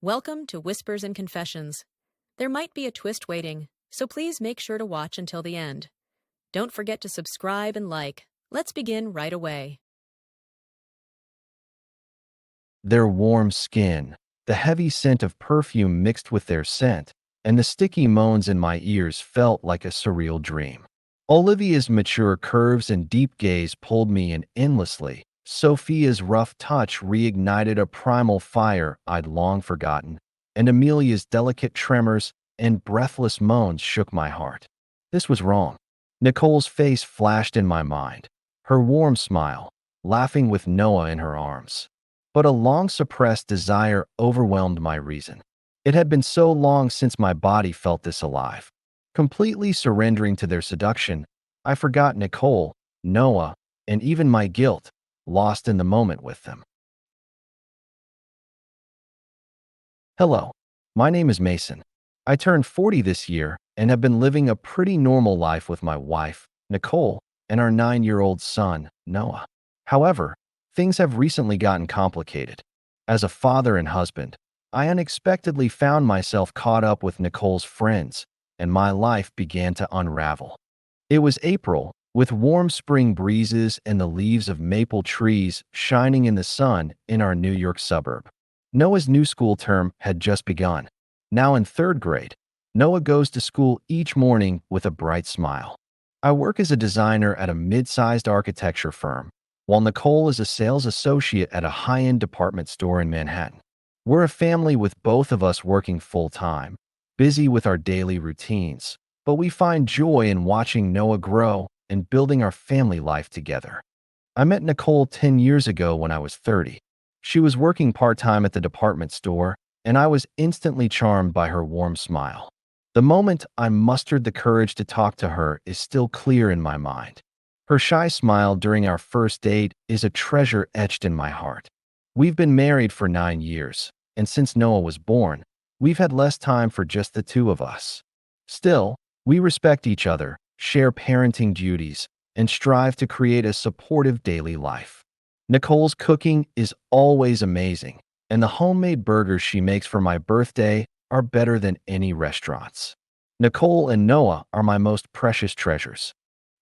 Welcome to Whispers and Confessions. There might be a twist waiting, so please make sure to watch until the end. Don't forget to subscribe and like. Let's begin right away. Their warm skin, the heavy scent of perfume mixed with their scent, and the sticky moans in my ears felt like a surreal dream. Olivia's mature curves and deep gaze pulled me in endlessly. Sophia's rough touch reignited a primal fire I'd long forgotten, and Amelia's delicate tremors and breathless moans shook my heart. This was wrong. Nicole's face flashed in my mind, her warm smile, laughing with Noah in her arms. But a long-suppressed desire overwhelmed my reason. It had been so long since my body felt this alive. Completely surrendering to their seduction, I forgot Nicole, Noah, and even my guilt, lost in the moment with them. Hello, my name is Mason. I turned 40 this year and have been living a pretty normal life with my wife, Nicole, and our 9-year-old son, Noah. However, things have recently gotten complicated. As a father and husband, I unexpectedly found myself caught up with Nicole's friends, and my life began to unravel. It was April, with warm spring breezes and the leaves of maple trees shining in the sun in our New York suburb. Noah's new school term had just begun. Now in 3rd grade, Noah goes to school each morning with a bright smile. I work as a designer at a mid-sized architecture firm, while Nicole is a sales associate at a high-end department store in Manhattan. We're a family with both of us working full-time, busy with our daily routines, but we find joy in watching Noah grow and building our family life together. I met Nicole 10 years ago when I was 30. She was working part-time at the department store, and I was instantly charmed by her warm smile. The moment I mustered the courage to talk to her is still clear in my mind. Her shy smile during our first date is a treasure etched in my heart. We've been married for 9 years, and since Noah was born, we've had less time for just the two of us. Still, we respect each other, share parenting duties, and strive to create a supportive daily life. Nicole's cooking is always amazing, and the homemade burgers she makes for my birthday are better than any restaurants. Nicole and Noah are my most precious treasures.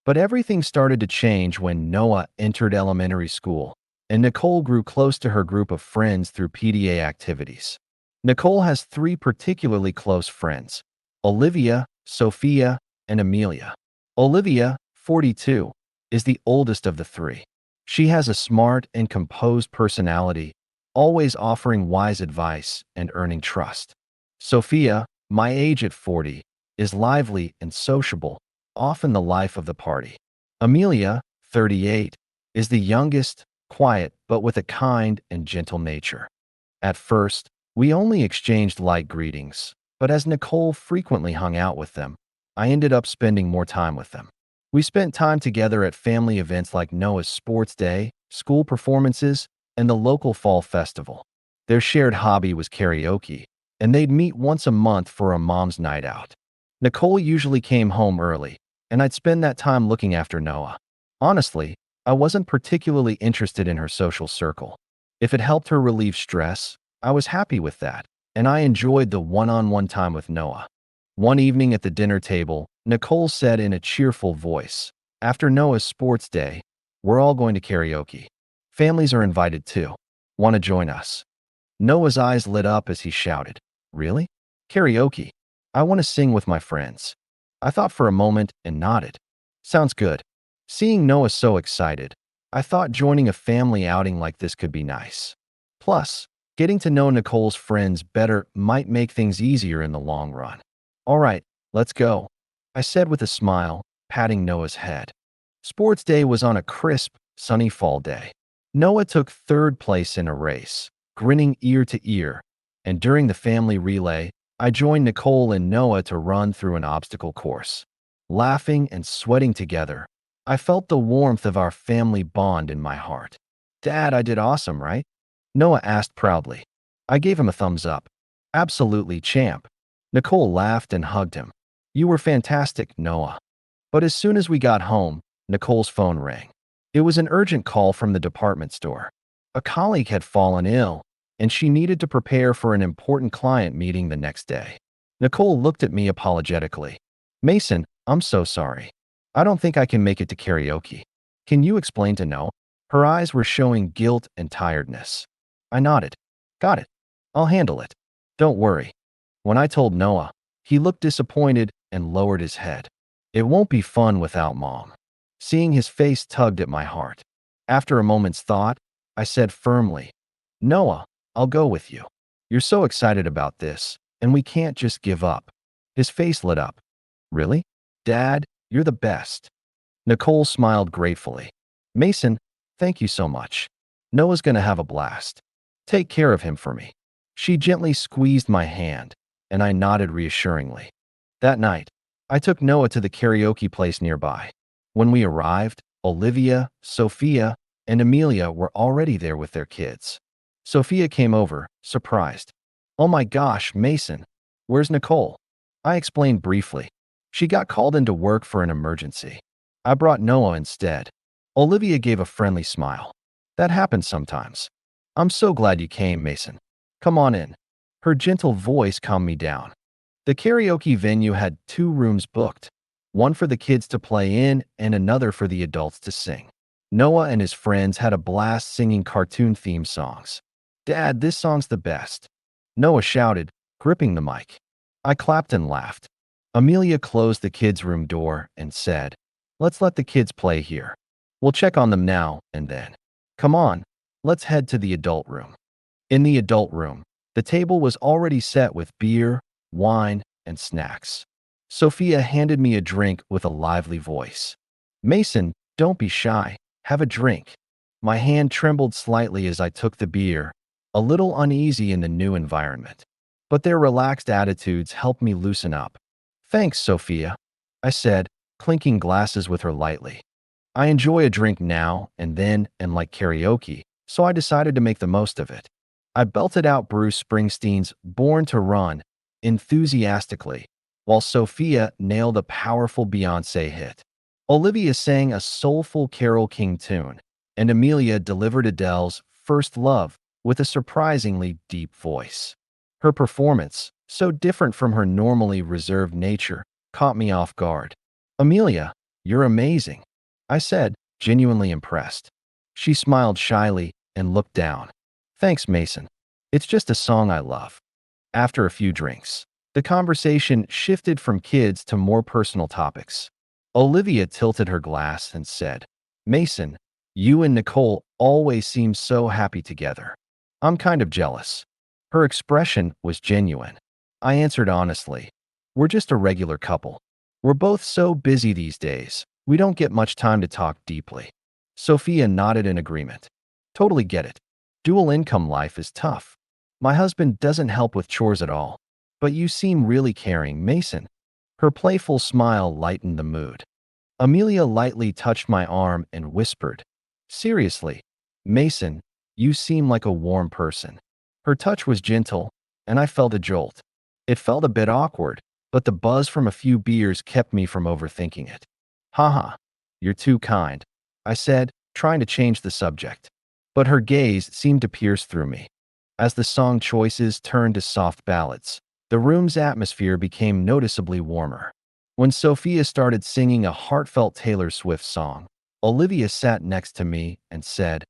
But everything started to change when Noah entered elementary school, and Nicole grew close to her group of friends through PTA activities. Nicole has 3 particularly close friends: Olivia, Sophia, and Amelia. Olivia, 42, is the oldest of the 3. She has a smart and composed personality, always offering wise advice and earning trust. Sophia, my age at 40, is lively and sociable, often the life of the party. Amelia, 38, is the youngest, quiet, but with a kind and gentle nature. At first, we only exchanged light greetings, but as Nicole frequently hung out with them, I ended up spending more time with them. We spent time together at family events like Noah's sports day, school performances, and the local fall festival. Their shared hobby was karaoke, and they'd meet once a month for a mom's night out. Nicole usually came home early, and I'd spend that time looking after Noah. Honestly, I wasn't particularly interested in her social circle. If it helped her relieve stress, I was happy with that, and I enjoyed the one-on-one time with Noah. One evening at the dinner table, Nicole said in a cheerful voice, "After Noah's sports day, we're all going to karaoke. Families are invited too. Want to join us?" Noah's eyes lit up as he shouted, "Really? Karaoke? I want to sing with my friends." I thought for a moment and nodded. "Sounds good." Seeing Noah so excited, I thought joining a family outing like this could be nice. Plus, getting to know Nicole's friends better might make things easier in the long run. "All right, let's go," I said with a smile, patting Noah's head. Sports day was on a crisp, sunny fall day. Noah took 3rd place in a race, grinning ear to ear, and during the family relay, I joined Nicole and Noah to run through an obstacle course. Laughing and sweating together, I felt the warmth of our family bond in my heart. "Dad, I did awesome, right?" Noah asked proudly. I gave him a thumbs up. "Absolutely, champ." Nicole laughed and hugged him. "You were fantastic, Noah." But as soon as we got home, Nicole's phone rang. It was an urgent call from the department store. A colleague had fallen ill, and she needed to prepare for an important client meeting the next day. Nicole looked at me apologetically. Mason, I'm so sorry. I don't think I can make it to karaoke. Can you explain to Noah? Her eyes were showing guilt and tiredness. I nodded. Got it. I'll handle it. Don't worry. When I told Noah, he looked disappointed and lowered his head. It won't be fun without Mom. Seeing his face tugged at my heart. After a moment's thought, I said firmly, Noah, I'll go with you. You're so excited about this, and we can't just give up. His face lit up. Really? Dad, you're the best. Nicole smiled gratefully. Mason, thank you so much. Noah's gonna have a blast. Take care of him for me. She gently squeezed my hand, and I nodded reassuringly. That night, I took Noah to the karaoke place nearby. When we arrived, Olivia, Sophia, and Amelia were already there with their kids. Sophia came over, surprised. Oh my gosh, Mason, where's Nicole? I explained briefly. She got called into work for an emergency. I brought Noah instead. Olivia gave a friendly smile. That happens sometimes. I'm so glad you came, Mason. Come on in. Her gentle voice calmed me down. The karaoke venue had 2 rooms booked, one for the kids to play in and another for the adults to sing. Noah and his friends had a blast singing cartoon theme songs. Dad, this song's the best. Noah shouted, gripping the mic. I clapped and laughed. Amelia closed the kids' room door and said, let's let the kids play here. We'll check on them now and then. Come on, let's head to the adult room. In the adult room, the table was already set with beer, wine, and snacks. Sophia handed me a drink with a lively voice. Mason, don't be shy. Have a drink. My hand trembled slightly as I took the beer, a little uneasy in the new environment. But their relaxed attitudes helped me loosen up. Thanks, Sophia, I said, clinking glasses with her lightly. I enjoy a drink now and then and like karaoke, so I decided to make the most of it. I belted out Bruce Springsteen's Born to Run enthusiastically, while Sophia nailed a powerful Beyoncé hit. Olivia sang a soulful Carole King tune, and Amelia delivered Adele's First Love with a surprisingly deep voice. Her performance, so different from her normally reserved nature, caught me off guard. Amelia, you're amazing, I said, genuinely impressed. She smiled shyly and looked down. Thanks, Mason. It's just a song I love. After a few drinks, the conversation shifted from kids to more personal topics. Olivia tilted her glass and said, Mason, you and Nicole always seem so happy together. I'm kind of jealous. Her expression was genuine. I answered honestly, we're just a regular couple. We're both so busy these days, we don't get much time to talk deeply. Sophia nodded in agreement. Totally get it. Dual income life is tough. My husband doesn't help with chores at all. But you seem really caring, Mason. Her playful smile lightened the mood. Amelia lightly touched my arm and whispered, seriously, Mason, you seem like a warm person. Her touch was gentle, and I felt a jolt. It felt a bit awkward, but the buzz from a few beers kept me from overthinking it. Haha, you're too kind, I said, trying to change the subject. But her gaze seemed to pierce through me. As the song choices turned to soft ballads, the room's atmosphere became noticeably warmer. When Sophia started singing a heartfelt Taylor Swift song, Olivia sat next to me and said,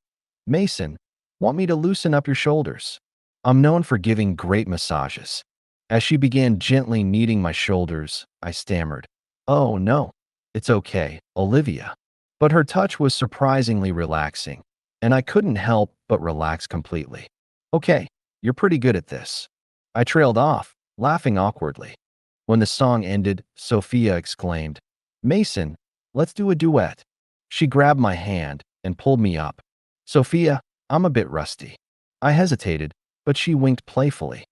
Mason, want me to loosen up your shoulders? I'm known for giving great massages. As she began gently kneading my shoulders, I stammered, oh no, it's okay, Olivia. But her touch was surprisingly relaxing, and I couldn't help but relax completely. Okay, you're pretty good at this. I trailed off, laughing awkwardly. When the song ended, Sophia exclaimed, Mason, let's do a duet. She grabbed my hand and pulled me up. Sophia, I'm a bit rusty. I hesitated, but she winked playfully.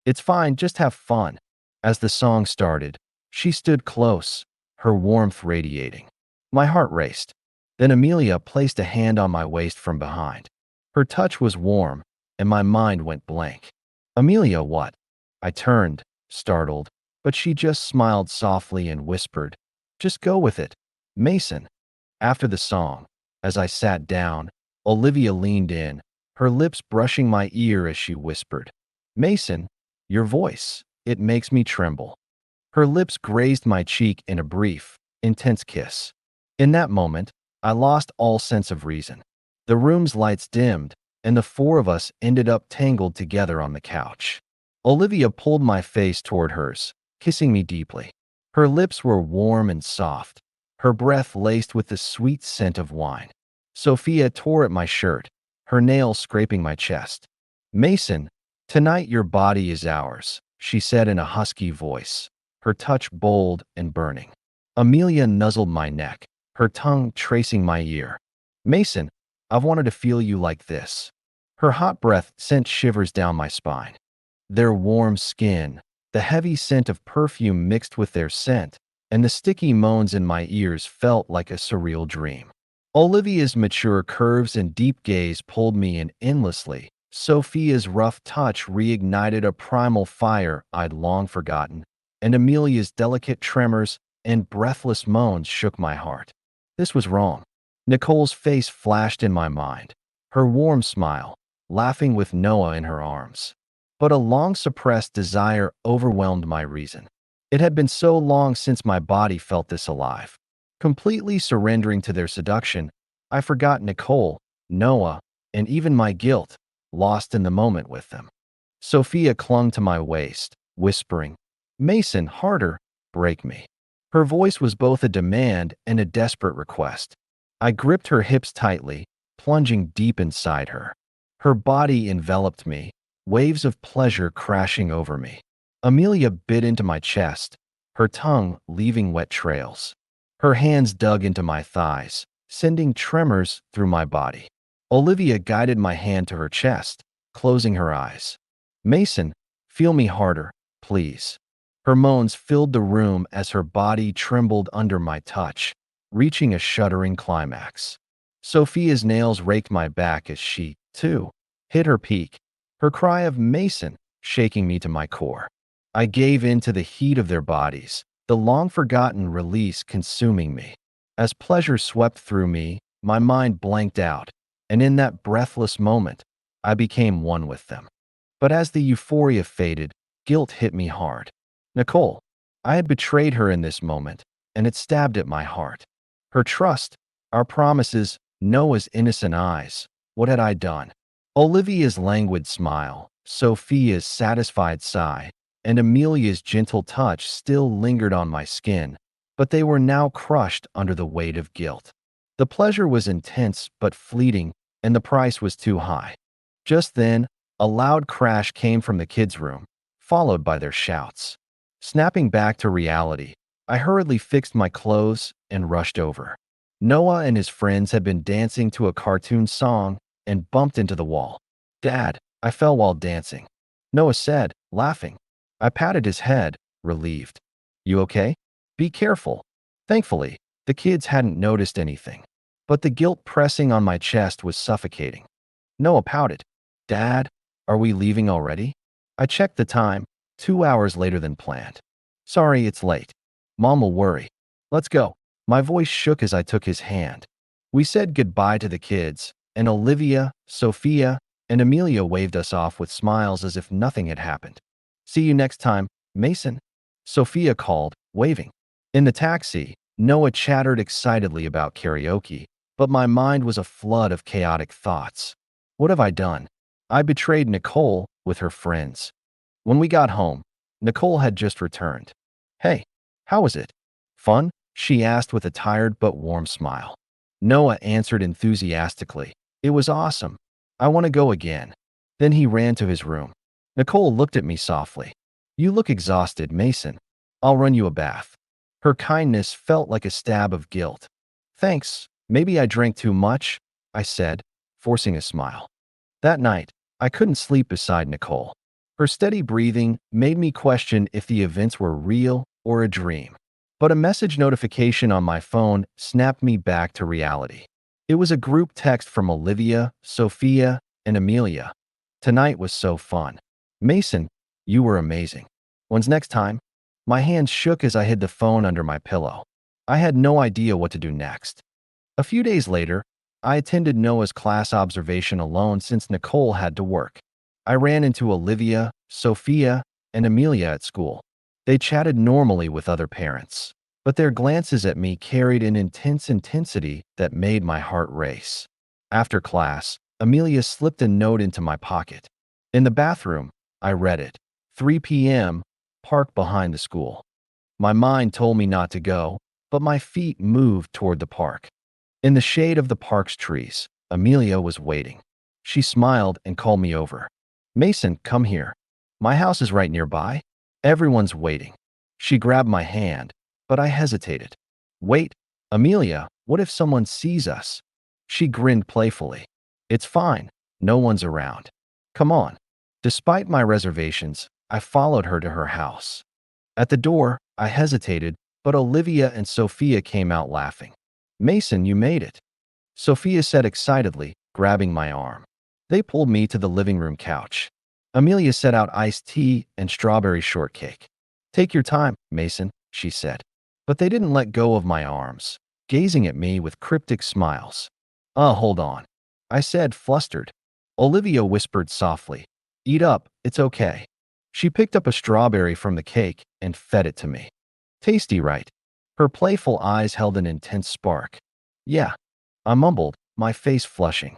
It's fine, just have fun. As the song started, she stood close, her warmth radiating. My heart raced. Then Amelia placed a hand on my waist from behind. Her touch was warm, and my mind went blank. Amelia, what? I turned, startled, but she just smiled softly and whispered, just go with it, Mason. After the song, as I sat down, Olivia leaned in, her lips brushing my ear as she whispered, "Mason, your voice, it makes me tremble." Her lips grazed my cheek in a brief, intense kiss. In that moment, I lost all sense of reason. The room's lights dimmed, and the four of us ended up tangled together on the couch. Olivia pulled my face toward hers, kissing me deeply. Her lips were warm and soft, her breath laced with the sweet scent of wine. Sophia tore at my shirt, her nails scraping my chest. "Mason, tonight your body is ours," she said in a husky voice, her touch bold and burning. Amelia nuzzled my neck, her tongue tracing my ear. "Mason, I've wanted to feel you like this." Her hot breath sent shivers down my spine. Their warm skin, the heavy scent of perfume mixed with their scent, and the sticky moans in my ears felt like a surreal dream. Olivia's mature curves and deep gaze pulled me in endlessly. Sophia's rough touch reignited a primal fire I'd long forgotten, and Amelia's delicate tremors and breathless moans shook my heart. This was wrong. Nicole's face flashed in my mind, her warm smile, laughing with Noah in her arms. But a long-suppressed desire overwhelmed my reason. It had been so long since my body felt this alive. Completely surrendering to their seduction, I forgot Nicole, Noah, and even my guilt, lost in the moment with them. Sophia clung to my waist, whispering, "Mason, harder, break me." Her voice was both a demand and a desperate request. I gripped her hips tightly, plunging deep inside her. Her body enveloped me, waves of pleasure crashing over me. Amelia bit into my chest, her tongue leaving wet trails. Her hands dug into my thighs, sending tremors through my body. Olivia guided my hand to her chest, closing her eyes. "Mason, feel me harder, please." Her moans filled the room as her body trembled under my touch, reaching a shuddering climax. Sophia's nails raked my back as she, too, hit her peak, her cry of "Mason" shaking me to my core. I gave in to the heat of their bodies, the long-forgotten release consuming me. As pleasure swept through me, my mind blanked out, and in that breathless moment, I became one with them. But as the euphoria faded, guilt hit me hard. Nicole, I had betrayed her in this moment, and it stabbed at my heart. Her trust, our promises, Noah's innocent eyes. What had I done? Olivia's languid smile, Sophia's satisfied sigh, and Amelia's gentle touch still lingered on my skin, but they were now crushed under the weight of guilt. The pleasure was intense but fleeting, and the price was too high. Just then, a loud crash came from the kids' room, followed by their shouts. Snapping back to reality, I hurriedly fixed my clothes and rushed over. Noah and his friends had been dancing to a cartoon song and bumped into the wall. "Dad, I fell while dancing," Noah said, laughing. I patted his head, relieved. "You okay? Be careful." Thankfully, the kids hadn't noticed anything, but the guilt pressing on my chest was suffocating. Noah pouted. "Dad, are we leaving already?" I checked the time, 2 hours later than planned. "Sorry, it's late. Mom will worry. Let's go." My voice shook as I took his hand. We said goodbye to the kids, and Olivia, Sophia, and Amelia waved us off with smiles as if nothing had happened. "See you next time, Mason," Sophia called, waving. In the taxi, Noah chattered excitedly about karaoke, but my mind was a flood of chaotic thoughts. What have I done? I betrayed Nicole with her friends. When we got home, Nicole had just returned. "Hey, how was it? Fun?" she asked with a tired but warm smile. Noah answered enthusiastically, "It was awesome. I want to go again." Then he ran to his room. Nicole looked at me softly. "You look exhausted, Mason. I'll run you a bath." Her kindness felt like a stab of guilt. "Thanks, maybe I drank too much," I said, forcing a smile. That night, I couldn't sleep beside Nicole. Her steady breathing made me question if the events were real or a dream. But a message notification on my phone snapped me back to reality. It was a group text from Olivia, Sophia, and Amelia. "Tonight was so fun. Mason, you were amazing. When's next time?" My hands shook as I hid the phone under my pillow. I had no idea what to do next. A few days later, I attended Noah's class observation alone since Nicole had to work. I ran into Olivia, Sophia, and Amelia at school. They chatted normally with other parents, but their glances at me carried an intense intensity that made my heart race. After class, Amelia slipped a note into my pocket. In the bathroom, I read it. 3 p.m., park behind the school. My mind told me not to go, but my feet moved toward the park. In the shade of the park's trees, Amelia was waiting. She smiled and called me over. Mason, come here. My house is right nearby. Everyone's waiting. She grabbed my hand, but I hesitated. Wait, Amelia, what if someone sees us? She grinned playfully. It's fine. No one's around. Come on. Despite my reservations, I followed her to her house. At the door, I hesitated, but Olivia and Sophia came out laughing. Mason, you made it, Sophia said excitedly, grabbing my arm. They pulled me to the living room couch. Amelia set out iced tea and strawberry shortcake. Take your time, Mason, she said. But they didn't let go of my arms, gazing at me with cryptic smiles. Hold on, I said, flustered. Olivia whispered softly. Eat up, it's okay. She picked up a strawberry from the cake and fed it to me. Tasty, right? Her playful eyes held an intense spark. Yeah, I mumbled, my face flushing.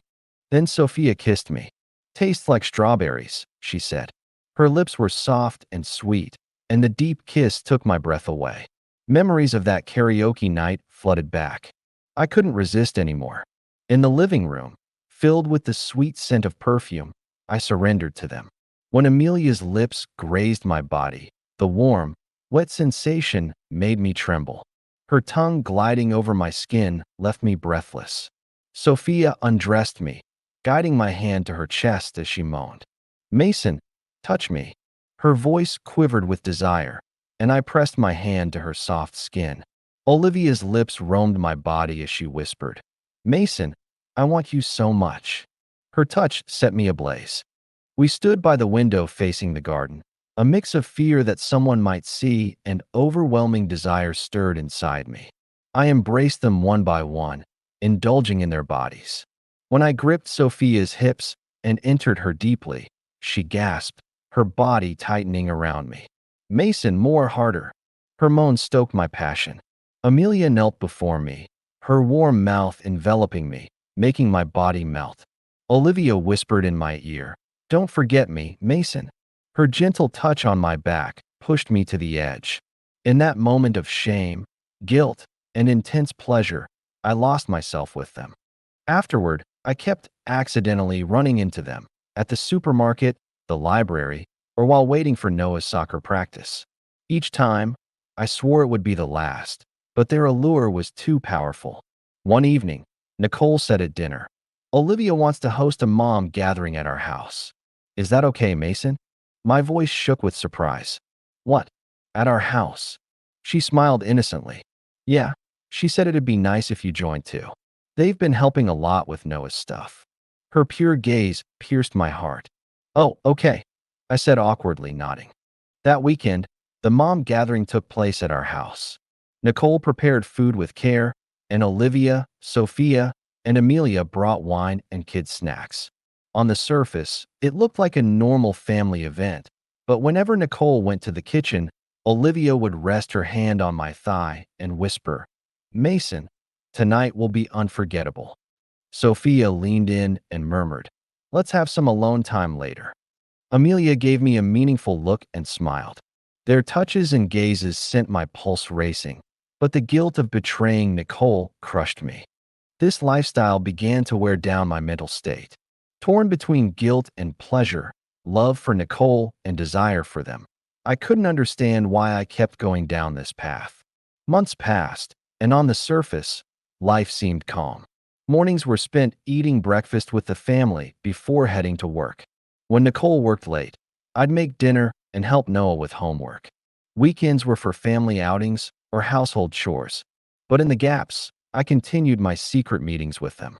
Then Sophia kissed me. Tastes like strawberries, she said. Her lips were soft and sweet, and the deep kiss took my breath away. Memories of that karaoke night flooded back. I couldn't resist anymore. In the living room, filled with the sweet scent of perfume, I surrendered to them. When Amelia's lips grazed my body, the warm, wet sensation made me tremble. Her tongue gliding over my skin left me breathless. Sophia undressed me, guiding my hand to her chest as she moaned. Mason, touch me. Her voice quivered with desire, and I pressed my hand to her soft skin. Olivia's lips roamed my body as she whispered, Mason, I want you so much. Her touch set me ablaze. We stood by the window facing the garden. A mix of fear that someone might see and overwhelming desire stirred inside me. I embraced them one by one, indulging in their bodies. When I gripped Sophia's hips and entered her deeply, she gasped, her body tightening around me. Mason, more harder. Her moans stoked my passion. Amelia knelt before me, her warm mouth enveloping me, making my body melt. Olivia whispered in my ear, Don't forget me, Mason. Her gentle touch on my back pushed me to the edge. In that moment of shame, guilt, and intense pleasure, I lost myself with them. Afterward, I kept accidentally running into them at the supermarket, the library, or while waiting for Noah's soccer practice. Each time, I swore it would be the last, but their allure was too powerful. One evening, Nicole said at dinner, Olivia wants to host a mom gathering at our house. Is that okay, Mason? My voice shook with surprise. What? At our house? She smiled innocently. Yeah, she said it'd be nice if you joined too. They've been helping a lot with Noah's stuff. Her pure gaze pierced my heart. Oh, okay, I said awkwardly, nodding. That weekend, the mom gathering took place at our house. Nicole prepared food with care, and Olivia, Sophia, and Amelia brought wine and kids' snacks. On the surface, it looked like a normal family event, but whenever Nicole went to the kitchen, Olivia would rest her hand on my thigh and whisper, Mason, tonight will be unforgettable. Sophia leaned in and murmured, Let's have some alone time later. Amelia gave me a meaningful look and smiled. Their touches and gazes sent my pulse racing, but the guilt of betraying Nicole crushed me. This lifestyle began to wear down my mental state. Torn between guilt and pleasure, love for Nicole and desire for them, I couldn't understand why I kept going down this path. Months passed, and on the surface, life seemed calm. Mornings were spent eating breakfast with the family before heading to work. When Nicole worked late, I'd make dinner and help Noah with homework. Weekends were for family outings or household chores, but in the gaps, I continued my secret meetings with them.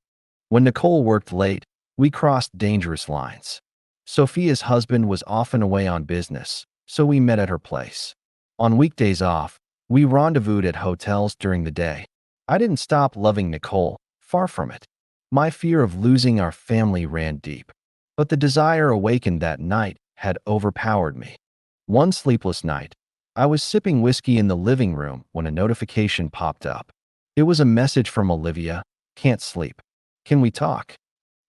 When Nicole worked late, we crossed dangerous lines. Sophia's husband was often away on business, so we met at her place. On weekdays off, we rendezvoused at hotels during the day. I didn't stop loving Nicole, far from it. My fear of losing our family ran deep, but the desire awakened that night had overpowered me. One sleepless night, I was sipping whiskey in the living room when a notification popped up. It was a message from Olivia. "Can't sleep. Can we talk?"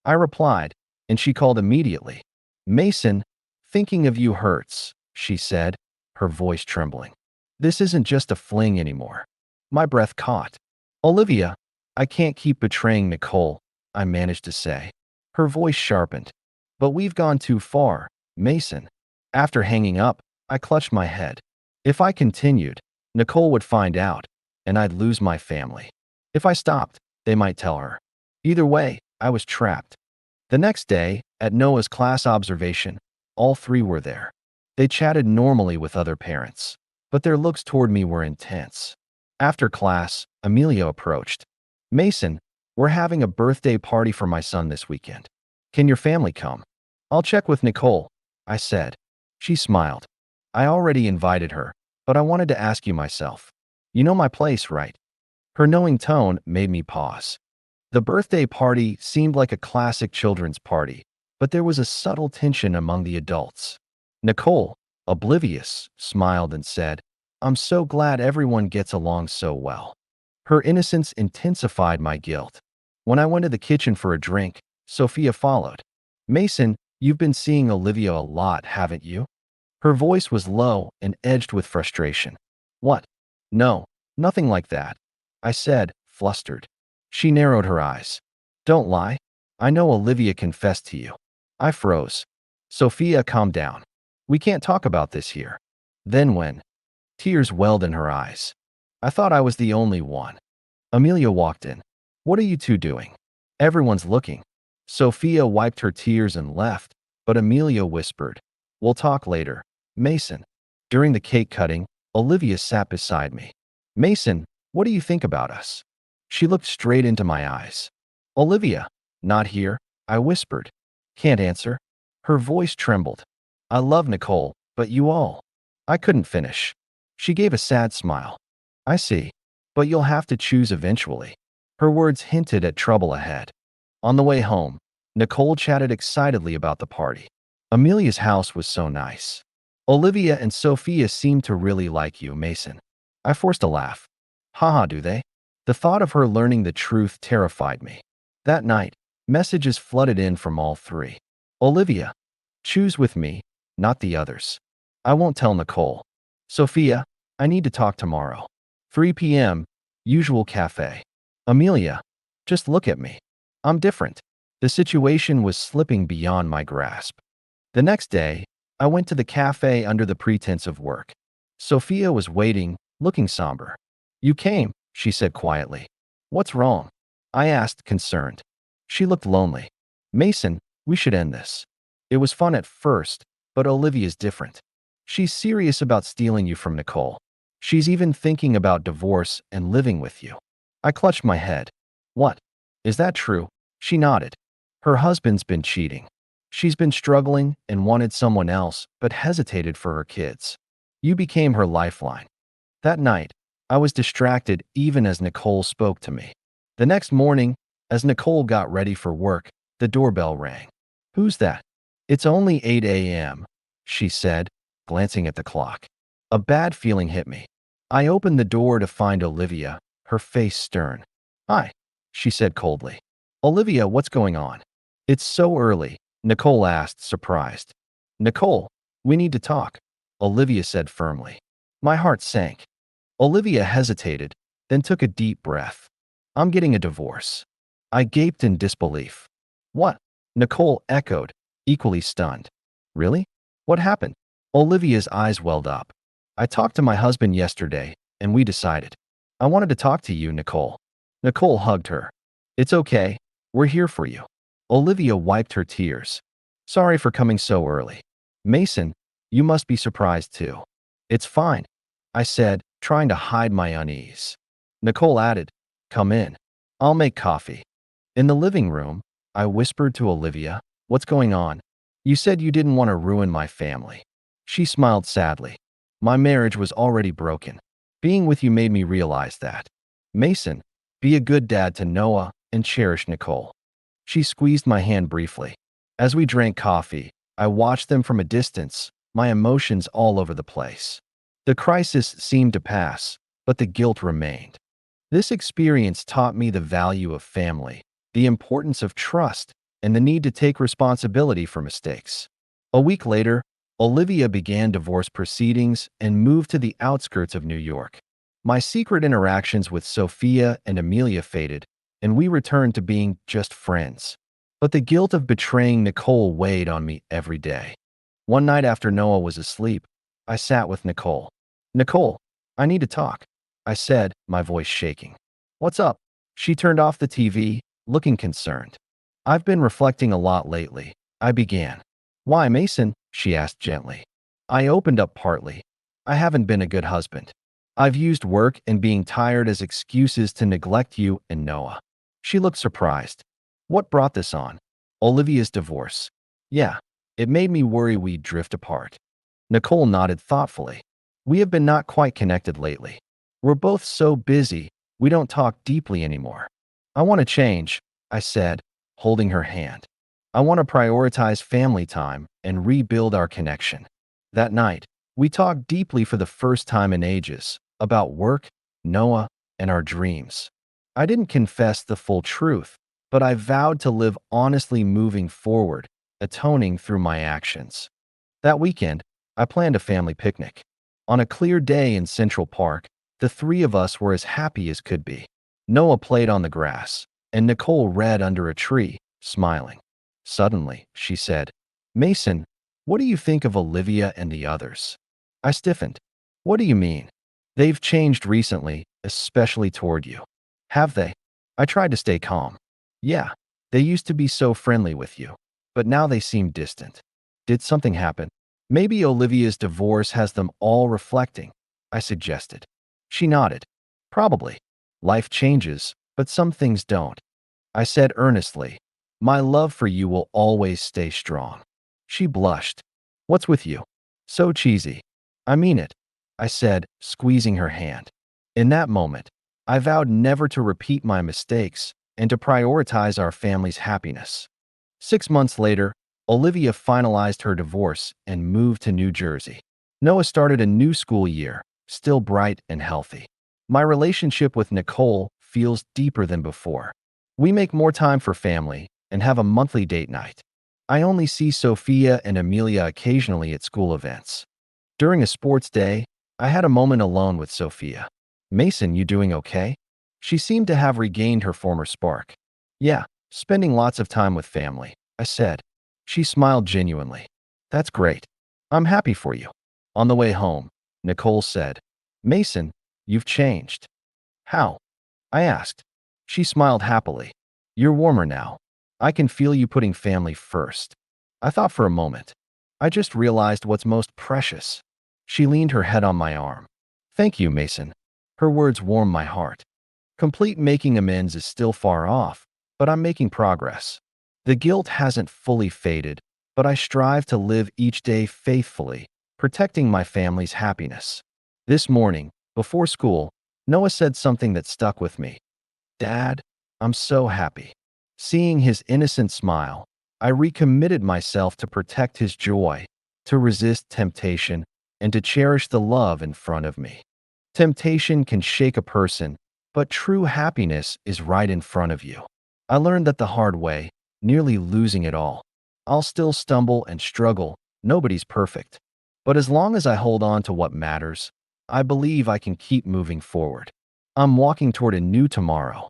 I replied, and she called immediately. "Mason, thinking of you hurts," she said, her voice trembling. "This isn't just a fling anymore." My breath caught. "Olivia, I can't keep betraying Nicole," I managed to say. Her voice sharpened. "But we've gone too far, Mason." After hanging up, I clutched my head. If I continued, Nicole would find out, and I'd lose my family. If I stopped, they might tell her. Either way, I was trapped. The next day, at Noah's class observation, all three were there. They chatted normally with other parents, but their looks toward me were intense. After class, Amelia approached. "Mason, we're having a birthday party for my son this weekend. Can your family come?" "I'll check with Nicole," I said. She smiled. "I already invited her, but I wanted to ask you myself. You know my place, right?" Her knowing tone made me pause. The birthday party seemed like a classic children's party, but there was a subtle tension among the adults. Nicole, oblivious, smiled and said, "I'm so glad everyone gets along so well." Her innocence intensified my guilt. When I went to the kitchen for a drink, Sophia followed. "Mason, you've been seeing Olivia a lot, haven't you?" Her voice was low and edged with frustration. "What? No, nothing like that," I said, flustered. She narrowed her eyes. "Don't lie. I know Olivia confessed to you." I froze. "Sophia, calm down. We can't talk about this here." Then when tears welled in her eyes. I thought I was the only one. Amelia walked in. "What are you two doing?" "Everyone's looking." Sophia wiped her tears and left, but Amelia whispered, "We'll talk later, Mason." During the cake cutting, Olivia sat beside me. "Mason, what do you think about us?" She looked straight into my eyes. "Olivia, not here," I whispered. "Can't answer." Her voice trembled. "I love Nicole, but you all." I couldn't finish. She gave a sad smile. "I see. But you'll have to choose eventually." Her words hinted at trouble ahead. On the way home, Nicole chatted excitedly about the party. Amelia's house was so nice. "Olivia and Sophia seem to really like you, Mason." I forced a laugh. "Haha, do they?" The thought of her learning the truth terrified me. That night, messages flooded in from all three. "Olivia, choose with me, not the others." "I won't tell Nicole." "Sophia, I need to talk tomorrow." 3 p.m., usual cafe. "Amelia, just look at me. I'm different." The situation was slipping beyond my grasp. The next day, I went to the cafe under the pretense of work. Sophia was waiting, looking somber. "You came," she said quietly. "What's wrong?" I asked, concerned. She looked lonely. "Mason, we should end this. It was fun at first, but Olivia's different. She's serious about stealing you from Nicole. She's even thinking about divorce and living with you." I clutched my head. "What? Is that true?" She nodded. "Her husband's been cheating. She's been struggling and wanted someone else, but hesitated for her kids. You became her lifeline." That night, I was distracted even as Nicole spoke to me. The next morning, as Nicole got ready for work, the doorbell rang. "Who's that?" "It's only 8 a.m., she said, glancing at the clock. A bad feeling hit me. I opened the door to find Olivia, her face stern. "Hi," she said coldly. "Olivia, what's going on?" "It's so early," Nicole asked, surprised. "Nicole, we need to talk," Olivia said firmly. My heart sank. Olivia hesitated, then took a deep breath. "I'm getting a divorce." I gaped in disbelief. "What?" Nicole echoed, equally stunned. "Really? What happened?" Olivia's eyes welled up. "I talked to my husband yesterday, and we decided." "I wanted to talk to you, Nicole." Nicole hugged her. "It's okay. We're here for you." Olivia wiped her tears. "Sorry for coming so early. Mason, you must be surprised too." "It's fine," I said, trying to hide my unease. Nicole added, "Come in. I'll make coffee." In the living room, I whispered to Olivia, "What's going on?" "You said you didn't want to ruin my family." She smiled sadly. "My marriage was already broken. Being with you made me realize that." "Mason, be a good dad to Noah and cherish Nicole." She squeezed my hand briefly. As we drank coffee, I watched them from a distance, my emotions all over the place. The crisis seemed to pass, but the guilt remained. This experience taught me the value of family, the importance of trust, and the need to take responsibility for mistakes. A week later, Olivia began divorce proceedings and moved to the outskirts of New York. My secret interactions with Sophia and Amelia faded, and we returned to being just friends. But the guilt of betraying Nicole weighed on me every day. One night after Noah was asleep, I sat with Nicole. "Nicole, I need to talk," I said, my voice shaking. "What's up?" She turned off the TV, looking concerned. "I've been reflecting a lot lately," I began. "Why, Mason?" she asked gently. I opened up partly. "I haven't been a good husband. I've used work and being tired as excuses to neglect you and Noah." She looked surprised. "What brought this on?" "Olivia's divorce." "Yeah, it made me worry we'd drift apart." Nicole nodded thoughtfully. "We have been not quite connected lately. We're both so busy, we don't talk deeply anymore." "I want to change," I said, holding her hand. "I want to prioritize family time and rebuild our connection." That night, we talked deeply for the first time in ages about work, Noah, and our dreams. I didn't confess the full truth, but I vowed to live honestly moving forward, atoning through my actions. That weekend, I planned a family picnic. On a clear day in Central Park, the three of us were as happy as could be. Noah played on the grass, and Nicole read under a tree, smiling. Suddenly, she said, "Mason, what do you think of Olivia and the others?" I stiffened. "What do you mean?" "They've changed recently, especially toward you." "Have they?" I tried to stay calm. "Yeah, they used to be so friendly with you, but now they seem distant." "Did something happen?" "Maybe Olivia's divorce has them all reflecting," I suggested. She nodded. "Probably. Life changes, but some things don't." I said earnestly, "My love for you will always stay strong." She blushed. "What's with you?" "So cheesy." "I mean it," I said, squeezing her hand. In that moment, I vowed never to repeat my mistakes and to prioritize our family's happiness. 6 months later, Olivia finalized her divorce and moved to New Jersey. Noah started a new school year, still bright and healthy. My relationship with Nicole feels deeper than before. We make more time for family and have a monthly date night. I only see Sophia and Amelia occasionally at school events. During a sports day, I had a moment alone with Sophia. "Mason, you doing okay?" She seemed to have regained her former spark. "Yeah, spending lots of time with family," I said. She smiled genuinely. "That's great. I'm happy for you." On the way home, Nicole said, "Mason, you've changed." "How?" I asked. She smiled happily. "You're warmer now. I can feel you putting family first." I thought for a moment. I just realized what's most precious. She leaned her head on my arm. "Thank you, Mason." Her words warmed my heart. Complete making amends is still far off, but I'm making progress. The guilt hasn't fully faded, but I strive to live each day faithfully, protecting my family's happiness. This morning, before school, Noah said something that stuck with me. "Dad, I'm so happy." Seeing his innocent smile, I recommitted myself to protect his joy, to resist temptation, and to cherish the love in front of me. Temptation can shake a person, but true happiness is right in front of you. I learned that the hard way, nearly losing it all. I'll still stumble and struggle, nobody's perfect. But as long as I hold on to what matters, I believe I can keep moving forward. I'm walking toward a new tomorrow,